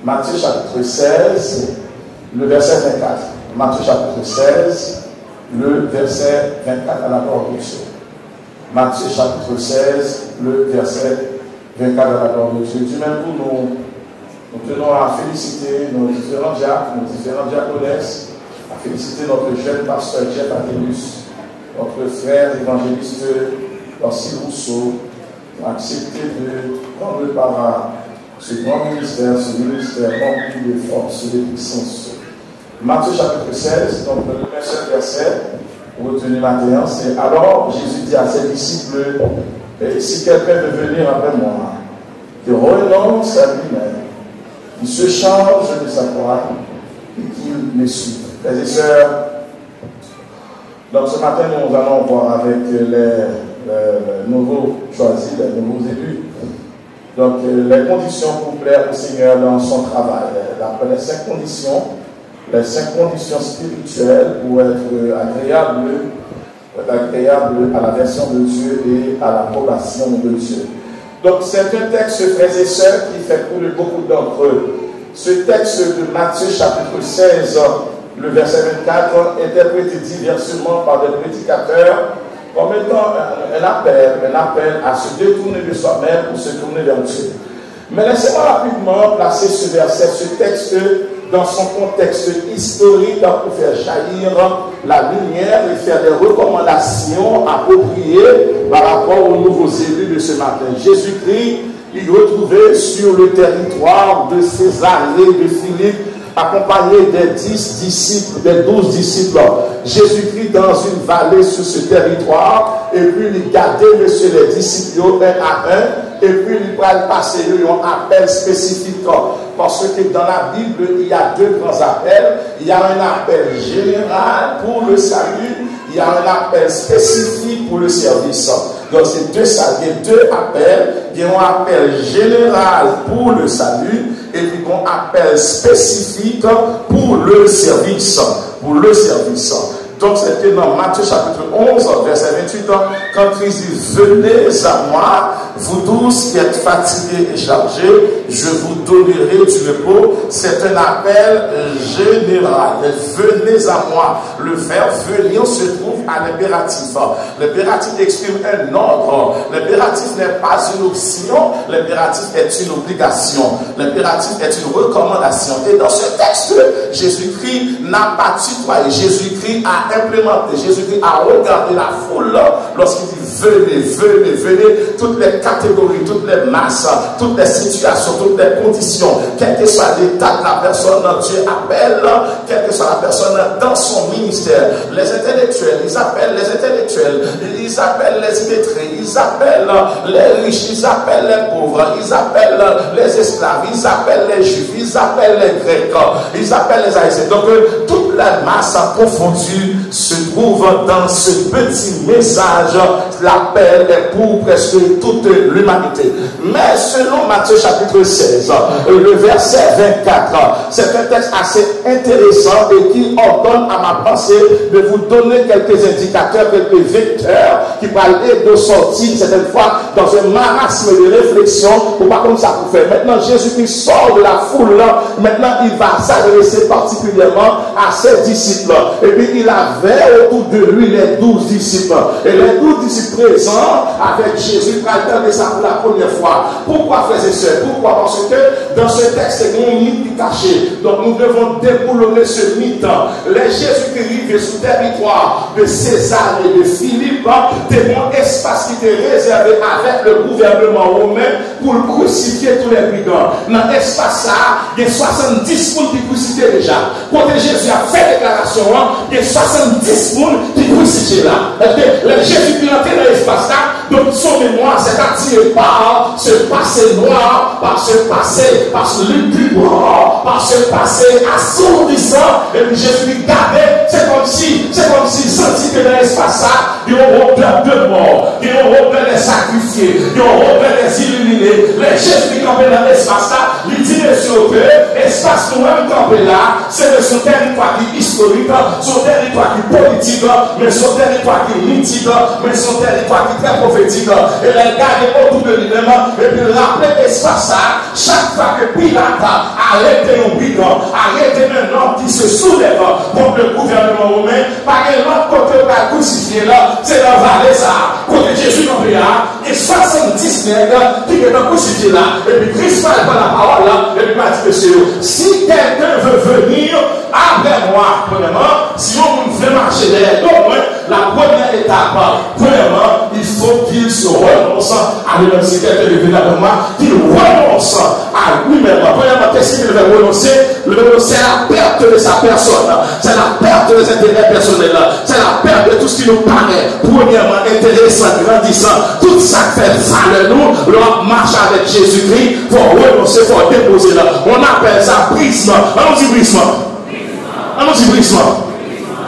Matthieu chapitre 16, le verset 24. Matthieu chapitre 16, le verset 24 à la parole de Dieu. Matthieu chapitre 16, le verset 24 à la parole de Dieu. Du même coup, nous tenons à féliciter nos différents diacres, nos différents diaconesses, à féliciter notre jeune pasteur Jeff Adelus, notre frère évangéliste Orsi Rousseau, qui a accepté de prendre part à ce grand ministère, ce ministère rempli de force, de puissance. Matthieu chapitre 16, donc le seul verset, retenu matin, c'est alors Jésus dit à ses disciples, si quelqu'un veut venir après moi, qu'il renonce à lui-même, qu'il se change de sa croix et qu'il me suive. Frères et sœurs, donc ce matin, nous allons voir avec les nouveaux choisis, les nouveaux élus, donc les conditions pour plaire au Seigneur dans son travail. Les 5 conditions spirituelles pour être agréable à la version de Dieu et à l'approbation de Dieu. Donc c'est un texte, frères et sœurs, qui fait couler beaucoup d'entre eux. Ce texte de Matthieu chapitre 16, le verset 24, interprété diversement par des prédicateurs comme étant un appel à se détourner de soi-même pour se tourner vers Dieu. Mais laissez-moi rapidement placer ce verset, ce texte, dans son contexte historique pour faire jaillir la lumière et faire des recommandations appropriées par rapport aux nouveaux élus de ce matin. Jésus-Christ, il retrouvait sur le territoire de Césarée de Philippe, accompagné des 10 disciples, des 12 disciples. Jésus-Christ dans une vallée sur ce territoire, et puis il gardait monsieur les disciples un à un, et puis il va passer un appel spécifique. Parce que dans la Bible, il y a 2 grands appels. Il y a un appel général pour le salut, il y a un appel spécifique pour le service. Donc c'est 2 appels. Il y a un appel général pour le salut et puis un appel spécifique pour le service. Donc c'était dans Matthieu chapitre 11, verset 28, quand Christ dit, venez à moi, vous tous qui êtes fatigués et chargés, je vous donnerai du repos. C'est un appel général. Venez à moi. Le verbe venir se trouve à l'impératif. L'impératif exprime un ordre. L'impératif n'est pas une option. L'impératif est une obligation. L'impératif est une recommandation. Et dans ce texte, Jésus-Christ n'a pas tutoyé. Jésus-Christ a implémenté. Jésus-Christ a regardé la foule lorsqu'il dit venez, venez, venez. Toutes les catégories, toutes les masses, toutes les situations, toutes les conditions, quel que soit l'état de la personne, Dieu appelle, quelle que soit la personne dans son ministère. Les intellectuels, ils appellent les intellectuels, ils appellent les illettrés, ils appellent les riches, ils appellent les pauvres, ils appellent les esclaves, ils appellent les juifs, ils appellent les grecs, ils appellent les haïtiens. Donc toute la masse confondue se trouve dans ce petit message. L'appel est pour presque toute l'humanité. Mais selon Matthieu chapitre 16, le verset 24, c'est un texte assez intéressant et qui ordonne à ma pensée de vous donner quelques indicateurs, quelques vecteurs qui parlent de sortir certaines fois dans un marasme de réflexion ou pas comme ça pour faire. Maintenant, Jésus-Christ sort de la foule, maintenant il va s'adresser particulièrement à ses disciples. Et puis il avait autour de lui les 12 disciples. Et les 12 disciples présents avec Jésus prennent ça pour la première fois. Pourquoi, frères et sœurs? Pourquoi? Parce que dans ce texte, il y a un mythe caché. Donc nous devons déboulonner ce mythe. Les Jésus-Christ arrivent sur le territoire de César et de Philippe, c'était un espace qui était réservé avec le gouvernement romain pour crucifier tous les brigands. Dans l'espace là, il y a 70 personnes qui crucifiaient déjà. Quand Jésus a fait déclaration, il y a 70 personnes qui crucifiaient là. Les Jésus-Christ est entré dans l'espace là, donc son mémoire s'est attiré par ce passé noir, par ce passé, par ce lugubre, par ce passé assourdissant. Et puis Jésus-Christ gardait, c'est comme si sentit que dans l'espace, il y a un hauteur de mort, il y a un hauteur des sacrifiés, il y a un hauteur des illuminés. Les Jésus qui campent dans l'espace là, il dit monsieur que l'espace nous même campé là, c'est de son territoire qui est historique, son territoire qui est politique, mais son territoire qui est mythique, mais son territoire qui est très prophétique. Et les gars autour de lui-même, et puis rappeler l'espace là, chaque fois que Pilate arrête un bidon, arrête un homme qui se soulève contre le gouvernement romain, par un autre côté de la crucifié là, c'est dans la vallée ça, côté Jésus dans le là, et 70 nègres qui est crucifié là, et puis Christ parle par la parole là, et puis m'a dit monsieur, si quelqu'un veut venir après moi, premièrement, si on veut marcher derrière, au moins, la première étape, premièrement, il faut qu'il se renonce à lui-même. Si quelqu'un est venu après moi, qu'il renonce à lui-même. Premièrement, qu'est-ce qu'il veut renoncer? Le renoncer, c'est la perte de sa personne, c'est la perte des intérêts personnels, c'est la perte de tout ce qui nous paraît, premièrement, intéressant, grandissant, tout ça fait valeur nous, l'on marche avec Jésus-Christ, il faut renoncer, il faut déposer là. On appelle ça brisement. On dit brisement. On dit brisement.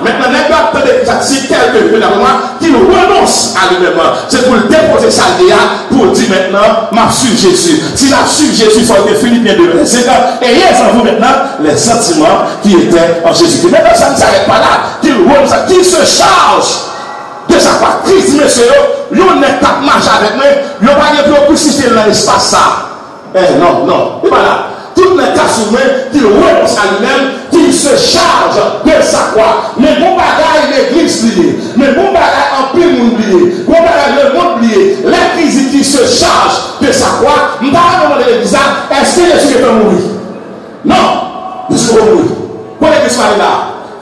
Maintenant, n'importe si quelqu'un vient avec moi, qu'il renonce à lui-même, c'est pour le déposer sa idée pour dire maintenant, m'a su Jésus. Si la su Jésus, il faut que Philippiens 2, verset 4, et il y a en vous maintenant les sentiments qui étaient en Jésus-Christ. Maintenant, ça ne s'arrête pas là, qu'il renonce, qu'il se charge de sa part. Christ, monsieur, il n'est pas marche avec moi, il n'a pas de crucifier dans l'espace ça. Non, non, il n'est pas là. Toutes les cas sur moi, qu'il renonce à lui-même, qu'il se charge de sa croix. Mais mon bagage, l'église liée. Mais mon bagage, en plus, mon oublié. Mon bagage, le monde oublié. L'église qui se charge de sa croix, je ne vais pas demander à l'église, est-ce que Jésus est mourir? Non, Jésus est mourir. Pour l'église là,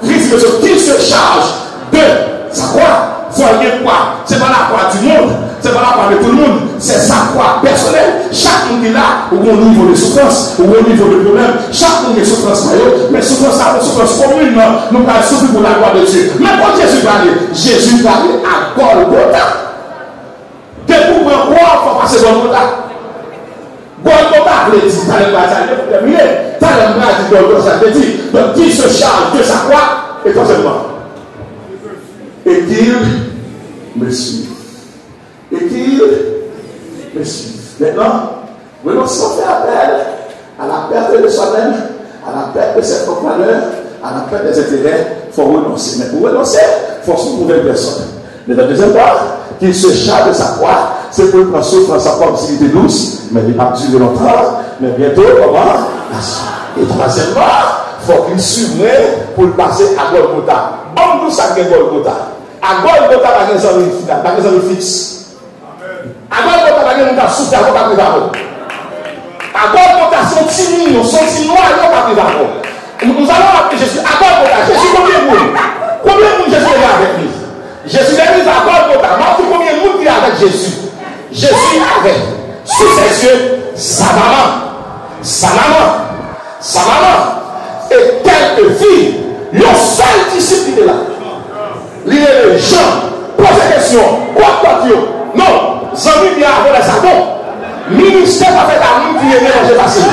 Christ qui se charge de sa croix. Voyez quoi? C'est pas la croix du monde, c'est pas la croix de tout le monde, c'est sa croix personnelle. Chaque monde est là, au bon niveau de souffrance, au bon niveau de problème. Chaque monde est souffrance, mais souffrance, commune, nous allons souffrir pour la gloire de Dieu. Mais quand Jésus va aller à Golgotha. Que pour croire, il faut passer Golgotha. Golgotha, vous l'avez dit, ça va terminer. Ça va Golgotha, ça veut dire. Donc, qui se charge de sa croix, et pas seulement. Et qu'il me suive. Et qu'il me suive. Maintenant, renonçons à faire appel à la perte de soi-même, à la perte de ses propres valeurs, à la perte des intérêts. Il faut renoncer. Mais pour renoncer, il faut se trouver une personne. Mais la deuxième part, qu'il se charge de sa croix, c'est pour prendre souffrance sa propre s'il était douce, mais il n'est pas durer longtemps, mais bientôt, comment? Et troisièmement, il faut qu'il suive pour passer à Golgotha. Bon, tout ça qui est Golgotha. À Golgotha, il y a des amis fixes. À Golgotha, il y a des souffle à Golgotha. À Golgotha, son petit noir, il y a nous allons appeler Jésus à Golgotha. Jésus, combien de monde? Combien de monde Jésus est avec lui? Jésus est mis à Golgotha. Combien de monde qui est avec Jésus? Jésus avait sous ses yeux sa maman. Sa maman. Sa maman. Et quelques filles. Le seul disciple qui est là. Les gens posent des questions. Quoi, non, Zami bien avant les savons. Ministère va faire la mine qui est mélangé facile.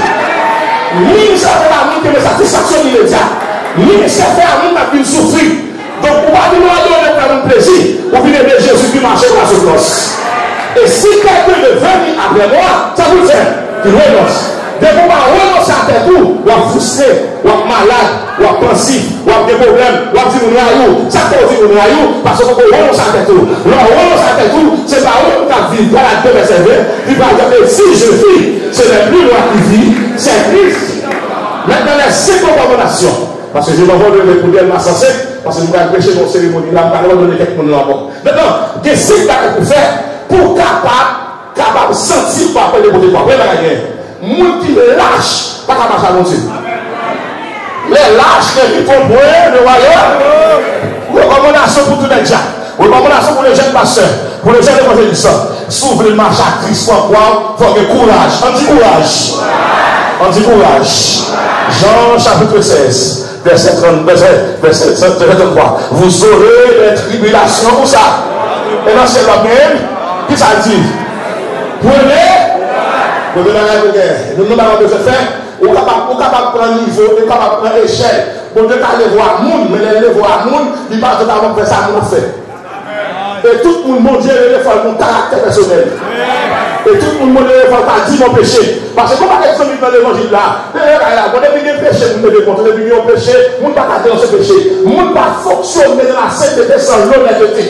Ministère fait la mine qui est satisfaction immédiate. Ministère fait la mine qui est souffrir. Donc, pour pas dire à faire un plaisir, pour venir de Jésus qui marche dans la souffrance. Et si quelqu'un veut venir après moi, ça vous fait qu'il renonce. Dès qu'on va renoncer à tes tours, ou à frustré, ou à malade, ou à pensif, ou à des problèmes, ou à dire mon raillou, ça peut dire mon raillou, parce qu'on renonce à tes tours. On renonce à tes tours, c'est pas eux qui vivent dans la deux servir, qui va dire si je vis, ce n'est plus moi qui vis, c'est Christ. Maintenant, les 5 recommandations, parce que je vais vous donner pour dire ma sensée, parce que nous allons prêcher nos cérémonies là, nous allons donner quelques monde là-bas. Maintenant, qu'est-ce que tu as fait pour capable de sentir par rapport à l'époque de toi? Moun qui lâche, pas capable de marcher à mon Dieu. Les lâches qui font brûler le royaume. Recommandation pour tous les gens. Recommandation pour les jeunes pasteurs, pour les jeunes évangélistes. Si vous voulez marcher à Christ, il faut avoir courage. On dit courage. On dit courage. Jean chapitre 16, verset 33. Vous aurez des tribulations pour ça. Et dans ce domaine, qui ça dit? Prenez. Nous avons besoin de faire. Ou capable de prendre niveau, capable de prendre échelle. Pour ne pas aller voir le monde, mais aller voir le monde, il va totalement faire ça à mon fait. Et tout le monde, mon Dieu, il faut mon caractère personnel. Et tout le monde, il faut pas dire mon péché. Parce que comment est-ce que dans l'évangile là, quand il y a un péché, vous me décontrez, depuis qu'il y a un péché, vous ne pouvez pas dans ce péché. Vous ne pouvez pas fonctionner dans la sainteté sans l'honnêteté.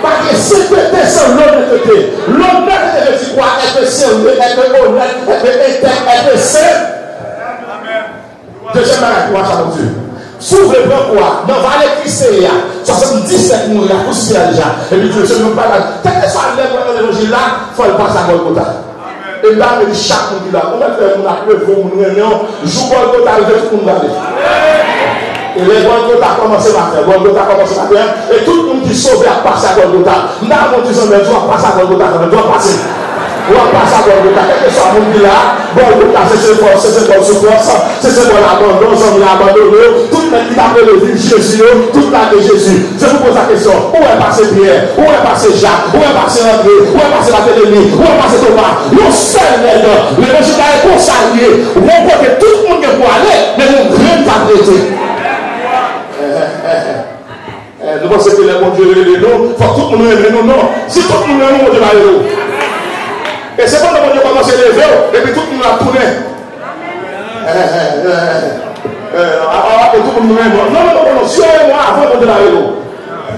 Parce que sainteté sans l'honnêteté. L'honnêteté, c'est quoi? Être sérieux, être honnête, être intègre, être saint. Deuxième bagage, pour mon Dieu. S'ouvre le bras quoi? Dans Vallée Christéia, 77 mourir, la poussière déjà. Et puis Dieu, je ne veux pas. Quel que soit l'évangile là, il faut le passer à Golgotha. Et là, il dit chaque monde qui là, comment faire mon appel, mon réunion, joue Golgotha, tout le monde va aller. Et les Golgotha commencé à faire, Golgotha commencé à faire, et tout le monde qui sauve a passé à Golgotha. Nous avons dit, on doit passer à Golgotha, on doit passer. On va passer à Golgotha, quel que soit le monde qui là, Golgotha, c'est ce force, c'est ce souffrance, c'est ce bon abandon, on l'a abandonné, tout le monde qui a appelé Jésus, tout l'a de Jésus. Je vous pose la question, où est passé Pierre, où est passé Jacques, où est passé André, où est passé Barthélemy, où est passé Thomas? Nous seuls, l'évangile est consacré, où on voit que tout le monde qui peut aller, mais nous ne pas prêter. Nous pensons que les bons dieux les nous, il faut que tout le monde aime nous, non. Si tout le monde aime nous, on va aller nous. Et c'est quand le Dieu commence à lever, et puis tout le monde a tourné. Et tout le monde aime. Non, si on est moi, avant on va aller nous.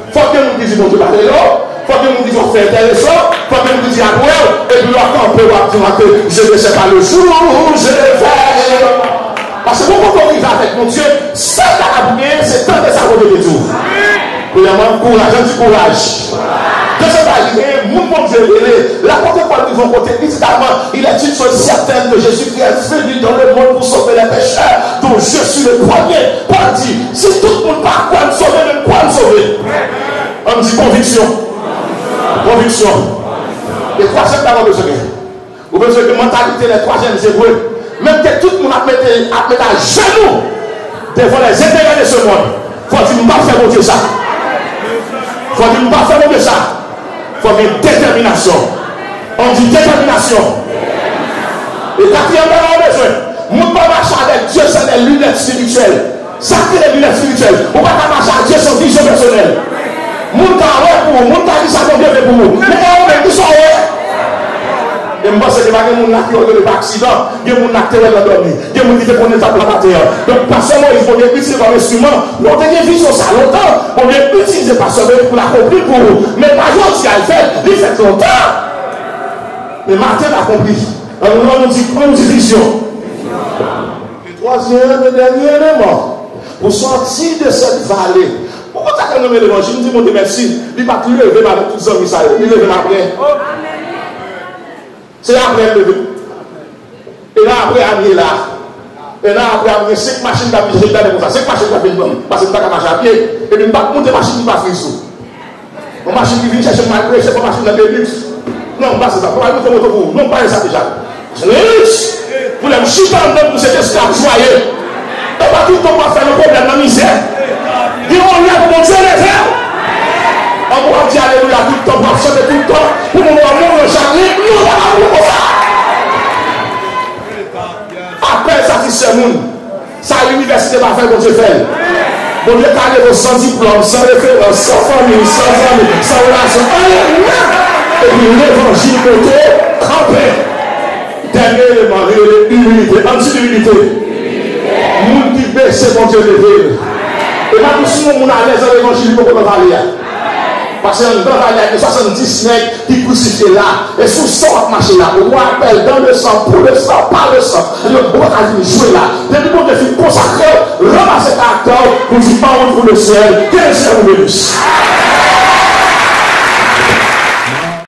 Il faut que nous disions, on va aller nous. Il faut que nous disions, faire intéressant. Il faut que nous disions, et puis on peut voir que je ne sais pas le jour où je vais faire. Parce que pourquoi on va avec mon Dieu, ça la prière, c'est tant de sa volonté de Dieu. Premièrement, courage, un petit courage. Deuxième arrivée, mon bon Dieu, la porte quoi nous vont côté, évidemment, il est une chose certaine que Jésus-Christ est venu dans le monde pour sauver les pécheurs, dont je suis le premier. Paul dit, si tout le monde part, quoi me sauver, même quoi me sauver. On dit conviction. Conviction. Et troisième parole de ce gars. Vous besoin de mentalité, les troisièmes hébreux. Même que tout le monde a mis à genoux devant les intérêts de ce monde. Il faut dire, je ne vais pas faire mon Dieu ça. Il faut dire, je ne vais pas faire mon Dieu ça. Il faut dire détermination. On dit détermination. Et quatrième, on a besoin. On ne peut pas marcher avec Dieu sans des lunettes spirituelles. Ça, c'est les lunettes spirituelles. On ne peut pas marcher avec Dieu sans vision personnelle. On ne peut pas pour vous. On ne peut pas dire ça pour vous. Mais on ne peut pas. Et moi, c'est que les gens qui ont eu des accidents, les gens qui ont dormi, les gens qui ont fait étape la terre. Donc, pas seulement ils vont utiliser comme instrument, nous avons vu sur ça longtemps, on est utilisé pas seulement pour l'accomplir pour vous, mais pas juste à le faire, il fait longtemps. Mais Martin a compris. Alors, on nous dit vision. Et troisième et dernier élément, pour sortir de cette vallée. Pourquoi tu as nommé l'évangile? Je me dis, mon Dieu, merci. Il va tout lever avec tous les hommes, il lever après. C'est après le lever. Et là, après, amener là. Et là, après, amener 5 machines d'habiller, j'ai gardé pour ça. 5 machines d'habiller, parce que je ne peux pas marcher à pied. Et puis, je ne peux pas monter machine qui va faire ça. Une machine qui vient chercher ma clé, c'est pas machine de luxe. Non, pas ça. Pour aller moto pour vous. Non, pas ça déjà. C'est luxe. Pour les chiffres en dedans, pour cet esclave joyeux. Et pas tout le temps pour faire le problème dans la misère. Dis, on y a pour mon Dieu les airs. On pourra dire alléluia tout le temps, pour chanter tout le temps, pour mon amour, le jardin, nous allons pour ça. Après ça, c'est ce monde. Ça, l'université va faire mon Dieu fait. Mon Dieu, t'as allé sans diplôme, sans référence, sans famille, sans amis, sans relation. Et puis l'évangile côté, trempé. Dernier élément, l'humilité. En dessous de l'humilité. Moun qui baisse, mon Dieu levé. Et maintenant, si on a l'aise dans l'évangile, il faut qu'on va aller. Parce que dans la vallée, il y a 70 nègres qui crucifiés là. Et sous ça, on marche là. On appelle dans le sang, pour le sang, par le sang. Et on va jouer là. Depuis qu'on est consacré, ramasser ta acteur, pour dire, par pour le ciel, quel est le ciel ou le